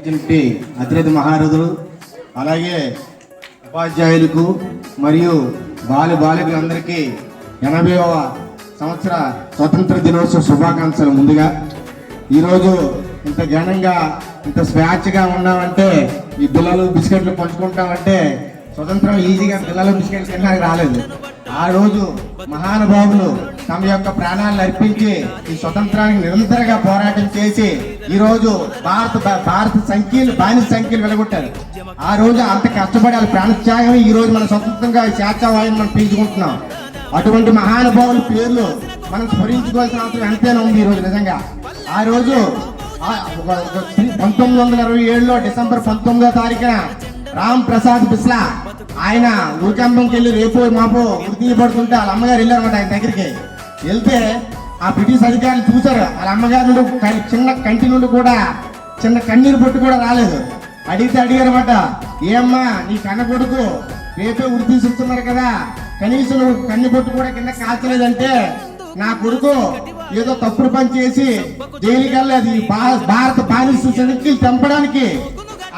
అతిరథ మహారథులు అలాగే ఉపాధ్యాయులకు మరియు బాలికలందరికీ 80వ సంవత్సర స్వతంత్ర దినోత్సవ శుభాకాంక్షలు. ముందుగా ఈరోజు ఇంత ఘనంగా ఇంత స్వేచ్ఛగా ఉన్నామంటే ఈ పిల్లలు బిస్కెట్లు పంచుకుంటామంటే స్వతంత్రం ఈజీగా పిల్లలు బిస్కెట్లు తినడానికి రాలేదు. ఆ రోజు మహానుభావులు తమ యొక్క ప్రాణాలను అర్పించి ఈ స్వతంత్రానికి నిరంతరంగా పోరాటం చేసి ఈ రోజు భారత బానిస సంఖ్యలు వెలగొట్టారు. ఆ రోజు అంత కష్టపడి వాళ్ళ ప్రాణత్యాగం ఈ రోజు మన స్వతంత్రంగా స్వేచ్ఛావాయువుని మనం పీల్చుకుంటున్నాం. అటువంటి మహానుభావుల పేర్లు మనం స్మరించుకోవాల్సిన అవసరం ఎంతైనా ఉంది. ఈ రోజు నిజంగా ఆ రోజు 1927లో డిసెంబర్ 19వ తారీఖున రామ్ ప్రసాద్ బిస్లా ఆయన ఊరికంపంకి వెళ్ళి రేపు మాపో తీయబడుతుంటే వాళ్ళ అమ్మగారు వెళ్ళారన్నమాట. ఆయన దగ్గరికి వెళ్తే ఆ బ్రిటిష్ అధికారులు చూశారు. వాళ్ళ అమ్మగారి నుండి చిన్న కంటి నుండి కూడా చిన్న కన్నీరు పొట్టు కూడా రాలేదు. అడిగారన్నమాట, ఏమ్మా నీ కన్న కొడుకు రేపే ఉరి తీసుకున్నారు కదా, కనీసం నువ్వు కన్ను పొట్టు కూడా కింద కాల్చలేదంటే నా కొడుకు ఏదో తప్పుడు పని చేసి జైలుకి వెళ్ళేది భారత బానిస సంఖ్యలు తెంపడానికి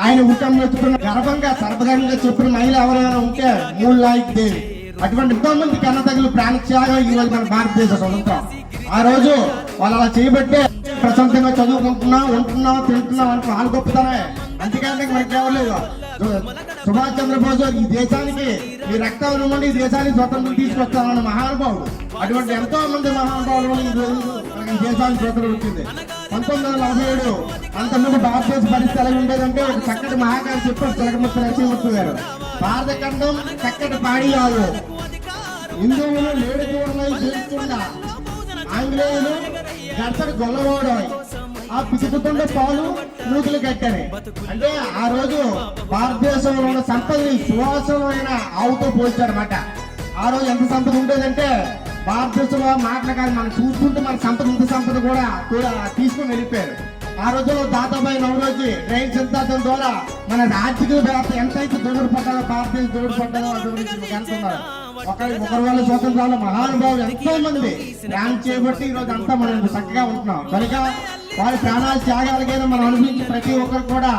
ఆయన ఉట్టం ఎత్తుకున్న గర్వంగా సర్వగర్వంగా చెప్పిన మహిళ ఎవరైనా ఉంటే మూల్ నాయక్ దేవి. అటువంటి ఎంతో మంది కన్నతగులు ప్రాణత్యాగం ఈ రోజు మన భారతదేశ స్వతంత్రం. ఆ రోజు వాళ్ళు అలా చేయబట్టే ప్రశాంతంగా చదువుకుంటున్నాం, ఉంటున్నాం, తింటున్నాం అంటే వాళ్ళు గొప్పతనమే. అంతేకాదు మనకి ఎవరలేదు. సుభాష్ చంద్రబోస్ ఈ దేశానికి ఈ రక్తం నుండి ఈ దేశానికి స్వతంత్రం తీసుకొస్తామన్న మహానుభావుడు. అటువంటి ఎంతో మంది మహానుభావులు ఈ దేశానికి స్వతంత్రం వచ్చింది. 1947 అంతకుముందు భారతదేశ పరిస్థితి ఎలా ఉండేదంటే ఒక చక్కటి మహాకారి చెప్పారు తిలకముర్తి నరసింహమూర్తి గారు. భారత ఖండం చక్కటి పాడియాలు, హిందువులు లేడు దూరమై చేస్తున్నా, ఆంగ్లేయులు గడసడి గొల్లవాడు ఆ పిసుకుతుండే పాలు నూతులు కట్టారు. అంటే ఆ రోజు భారతదేశంలో ఉన్న సంపదని సువాసమైన ఆవుతో పోల్చారన్నమాట. ఆ రోజు ఎంత సంపద ఉండేదంటే భారతదేశంలో మాటలు కాదు, మనం చూస్తుంటే మన సంపద ఇంత సంపద కూడా తీసుకుని వెళ్ళిపోయారు. ఆ రోజుల్లో దాదాబాయి నవరోజీ ట్రైన్ సిద్ధాంతం ద్వారా మన ఆర్థిక వ్యవస్థ ఎంతైతే దూరపడ్డారో భారతదేశం దూరపడ్డారో అది గురించి అంటున్నారు. ఒకరి వల్ల స్వతంత్రాలు మహానుభావులు ఎంతో మంది ప్రాణం చేయబట్టి ఈ రోజు అంతా మనం చక్కగా ఉంటున్నాం. కనుక వారి ప్రాణాల త్యాగాలకైనా మనం అనుభవించి ప్రతి ఒక్కరు కూడా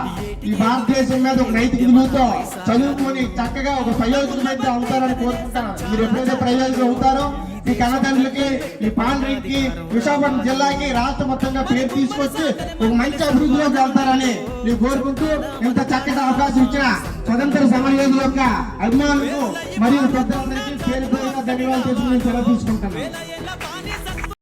ఈ భారతదేశం మీద ఒక నైతిక విలువతో చదువుకొని చక్కగా ఒక ప్రయోజనమైతే అవుతారని కోరుకుంటాను. మీరు ఎప్పుడైతే ప్రయోజనం అవుతారో ఈ కన్నతండ్రులకి, ఈ పాండ్రికి, విశాఖపట్నం జిల్లాకి రాష్ట్ర మొత్తంగా పేరు తీసుకొచ్చి ఒక మంచి అభివృద్ధిలోకి వెళ్తారని నేను కోరుకుంటూ ఇంత చక్కటి అవకాశం ఇచ్చిన స్వతంత్ర సమరయోధుల యొక్క అభిమానులకు మరియు పెద్దలందరికీ పేరు పేరుగా ధన్యవాదాలు చేసుకుని సెలవు తీసుకుంటాను.